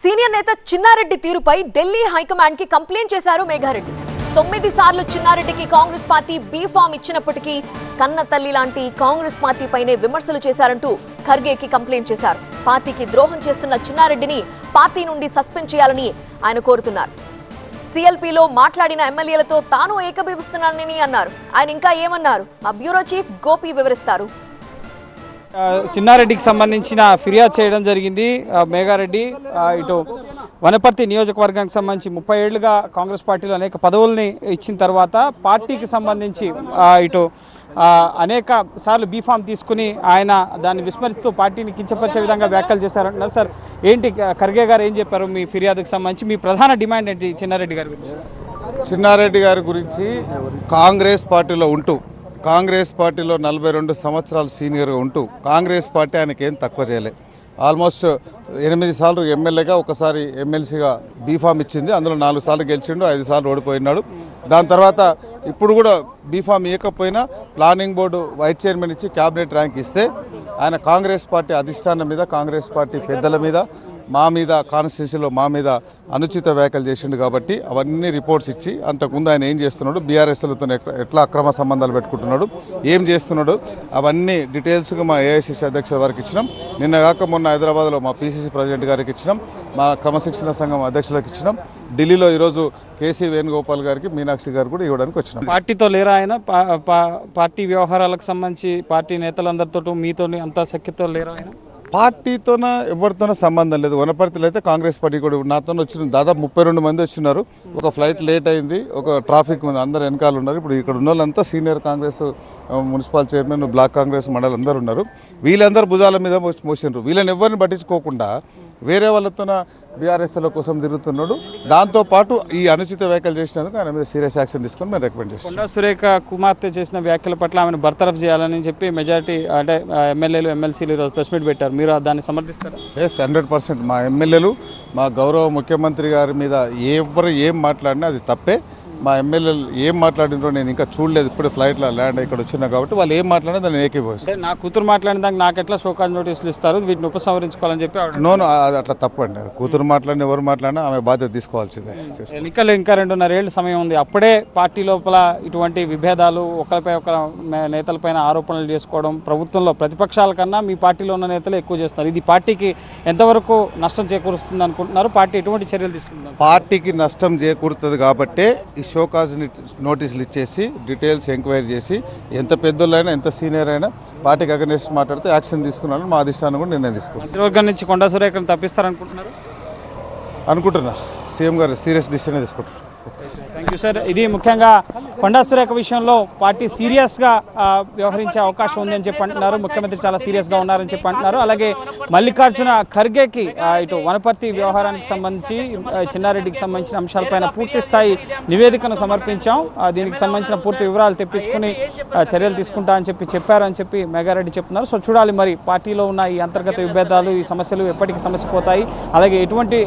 Senior నేత చిన్నారెడ్డి తీరుపై Delhi high command కి కంప్లైంట్ చేశారు మేఘారెడ్డి. 9 సార్లు చిన్నారెడ్డికి కాంగ్రెస్ పార్టీ బీ ఫామ్ ఇచ్చినప్పటికీ కన్న తల్లి లాంటి కాంగ్రెస్ పార్టీపైనే విమర్శలు చేశారంటూ ఖర్గేకి కంప్లైంట్ చేశారు. పార్టీకి ద్రోహం చేస్తున్న చిన్నారెడ్డిని పార్టీ నుండి సస్పెండ్ చేయాలని ఆయన కోరుతున్నారు. సీఎల్పీలో మాట్లాడిన ఎమ్మెల్యేలతో తాను ఏకీభవిస్తున్నానని అన్నారు. ఆయన ఇంకా ఏమన్నారు మా బ్యూరో చీఫ్ గోపి వివరిస్తారు. చిన్నారెడ్డికి సంబంధించిన ఫిర్యాదు చేయడం జరిగింది. మేఘారెడ్డి ఇటు వనపర్తి నియోజకవర్గానికి సంబంధించి 30 ఏళ్లుగా కాంగ్రెస్ పార్టీలో అనేక పదవుల్ని ఇచ్చిన తర్వాత పార్టీకి సంబంధించి ఇటు అనేక సార్లు బీఫామ్ తీసుకుని ఆయన దాన్ని విస్మరిస్తూ పార్టీని కించపరిచే విధంగా వ్యాఖ్యలు చేశారంటున్నారు. సార్ ఏంటి ఖర్గే గారు ఏం చెప్పారు మీ ఫిర్యాదుకు సంబంధించి? మీ ప్రధాన డిమాండ్ ఏంటి చిన్నారెడ్డి గారి గురించి? చిన్నారెడ్డి గారి గురించి కాంగ్రెస్ పార్టీలో ఉంటూ కాంగ్రెస్ పార్టీలో 42 సంవత్సరాలు సీనియర్గా ఉంటూ కాంగ్రెస్ పార్టీ ఆయనకి ఏం తక్కువ చేయలే. ఆల్మోస్ట్ 8 సార్లు ఎమ్మెల్యేగా, ఒకసారి ఎమ్మెల్సీగా బీఫామ్ ఇచ్చింది. అందులో 4 సార్లు గెలిచిండు, 5 సార్లు ఓడిపోయినాడు. దాని తర్వాత ఇప్పుడు కూడా బీఫామ్ ఇవ్వకపోయినా ప్లానింగ్ బోర్డు వైస్ చైర్మన్ ఇచ్చి క్యాబినెట్ ర్యాంక్ ఇస్తే ఆయన కాంగ్రెస్ పార్టీ అధిష్టానం మీద, కాంగ్రెస్ పార్టీ పెద్దల మీద, మా మీద, కాన్స్టిట్యూన్సీలో మా మీద అనుచిత వ్యాఖ్యలు చేసిండు. కాబట్టి అవన్నీ రిపోర్ట్స్ ఇచ్చి అంతకుముందు ఆయన ఏం చేస్తున్నాడు, బీఆర్ఎస్లతో ఎట్లా అక్రమ సంబంధాలు పెట్టుకుంటున్నాడు, ఏం చేస్తున్నాడు, అవన్నీ డీటెయిల్స్గా మా ఏఐసిసి అధ్యక్షుల వారికి ఇచ్చినాం. నిన్న కాక మొన్న హైదరాబాద్లో మా పీసీసీ ప్రెసిడెంట్ గారికి ఇచ్చినాం, మా క్రమశిక్షణ సంఘం అధ్యక్షులకు ఇచ్చినాం. ఢిల్లీలో ఈరోజు కేసీ వేణుగోపాల్ గారికి, మీనాక్షి గారు కూడా ఇవ్వడానికి వచ్చినాం. పార్టీతో లేరా ఆయన? పార్టీ వ్యవహారాలకు సంబంధించి పార్టీ నేతలందరితో మీతో అంత సఖ్యతో లేరా ఆయన? పార్టీతోన ఎవరితోనో సంబంధం లేదు. వనపర్తిలో అయితే కాంగ్రెస్ పార్టీ కూడా నాతో వచ్చిన దాదాపు 32 మంది వచ్చినారు. ఒక ఫ్లైట్ లేట్ అయింది, ఒక ట్రాఫిక్ ఉంది, అందరు వెనకాల ఉన్నారు. ఇప్పుడు ఇక్కడ ఉన్న వాళ్ళంతా senior Congress municipal chairman, block Congress మండలి అందరూ ఉన్నారు. వీళ్ళందరూ భుజాల మీద మోసినారు. వీళ్ళని ఎవరిని పట్టించుకోకుండా వేరే వాళ్ళతోన బీఆర్ఎస్ల కోసం తిరుగుతున్నాడు. దాంతోపాటు ఈ అనుచిత వ్యాఖ్యలు చేసినందుకు ఆయన మీద సీరియస్ యాక్షన్ తీసుకొని మేము రికమెండ్ చేస్తాం. కొండా సురేఖ కుమార్తె చేసిన వ్యాఖ్యల పట్ల ఆమెను బర్తరఫ్ చేయాలని చెప్పి మెజారిటీ అంటే ఎమ్మెల్యేలు, ఎమ్మెల్సీలు ఈరోజు ప్రెస్ మీట్ పెట్టారు. మీరు దాన్ని సమర్థిస్తారా? ఎస్, 100%. మా ఎమ్మెల్యేలు, మా గౌరవ ముఖ్యమంత్రి గారి మీద ఎవరు ఏం మాట్లాడినా అది తప్పే. మా ఎమ్మెల్యేలు ఏం మాట్లాడినో నేను ఇంకా చూడలేదు. ఇప్పుడు ఫ్లైట్లో ల్యాండ్ ఇక్కడ వచ్చినా కాబట్టి వాళ్ళు ఏం మాట్లాడినా దాన్ని ఏకీభవిస్తాను. నా కూతురు మాట్లాడిన దానికి నాకు ఎట్లా షోకాజ్ నోటీసులు ఇస్తారు, వీటిని ఉపసంహరించుకోవాలని చెప్పి నోను అది అట్లా తప్పండి. కూతురు మాట్లాడిన ఎవరు మాట్లాడినా ఆమె బాధ్యత తీసుకోవాల్సిందే. ఎన్నికలు ఇంకా 2.5 ఏళ్ళు సమయం ఉంది. అప్పుడే పార్టీ లోపల ఇటువంటి విభేదాలు, ఒకరిపై ఒక నేతలపైన ఆరోపణలు చేసుకోవడం, ప్రభుత్వంలో ప్రతిపక్షాల కన్నా మీ పార్టీలో ఉన్న నేతలు ఎక్కువ చేస్తున్నారు. ఇది పార్టీకి ఎంతవరకు నష్టం చేకూరుస్తుంది అనుకుంటున్నారు? పార్టీ ఎటువంటి చర్యలు తీసుకుంటున్నారు? పార్టీకి నష్టం చేకూరుతుంది కాబట్టి ఈ షోకాజ్ నోటీసులు ఇచ్చేసి డీటెయిల్స్ ఎంక్వైరీ చేసి ఎంత పెద్దోళ్ళైనా, ఎంత సీనియర్ అయినా పార్టీకి అగెన్స్ట్ మాట్లాడితే యాక్షన్ తీసుకున్నాను. మా అధిష్టానం కూడా నిర్ణయం తీసుకున్నాను. మంత్రివర్గం నుంచి కొండా సురేఖను తప్పిస్తారనుకుంటున్నారు? అనుకుంటున్నా సీఎం గారు సీరియస్ డిసిషన్ తీసుకుంటారు. Thank you sir. ఇది ముఖ్యంగా కొండా సురేఖ విషయంలో పార్టీ సీరియస్గా వ్యవహరించే అవకాశం ఉందని చెప్పి అంటున్నారు. ముఖ్యమంత్రి చాలా సీరియస్గా ఉన్నారని చెప్పి అంటున్నారు. అలాగే మల్లికార్జున ఖర్గేకి ఇటు వనపర్తి వ్యవహారానికి సంబంధించి, చిన్నారెడ్డికి సంబంధించిన అంశాలపైన పూర్తి స్థాయి నివేదికను సమర్పించాం. దీనికి సంబంధించిన పూర్తి వివరాలు తెప్పించుకుని చర్యలు తీసుకుంటా అని చెప్పి చెప్పారని చెప్పి మేఘారెడ్డి చెప్తున్నారు. సో చూడాలి మరి పార్టీలో ఉన్న ఈ అంతర్గత విభేదాలు, ఈ సమస్యలు ఎప్పటికీ సమసిపోతాయి. అలాగే ఎటువంటి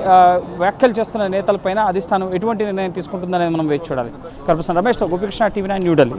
వ్యాఖ్యలు చేస్తున్న నేతలపైన అధిష్టానం ఎటువంటి నిర్ణయం తీసుకుంటుందనేది మనం వేచి చూడాలి. కల్పన రమేష్, గోపికృష్ణ, టీవీ9 న్యూఢిల్లీ.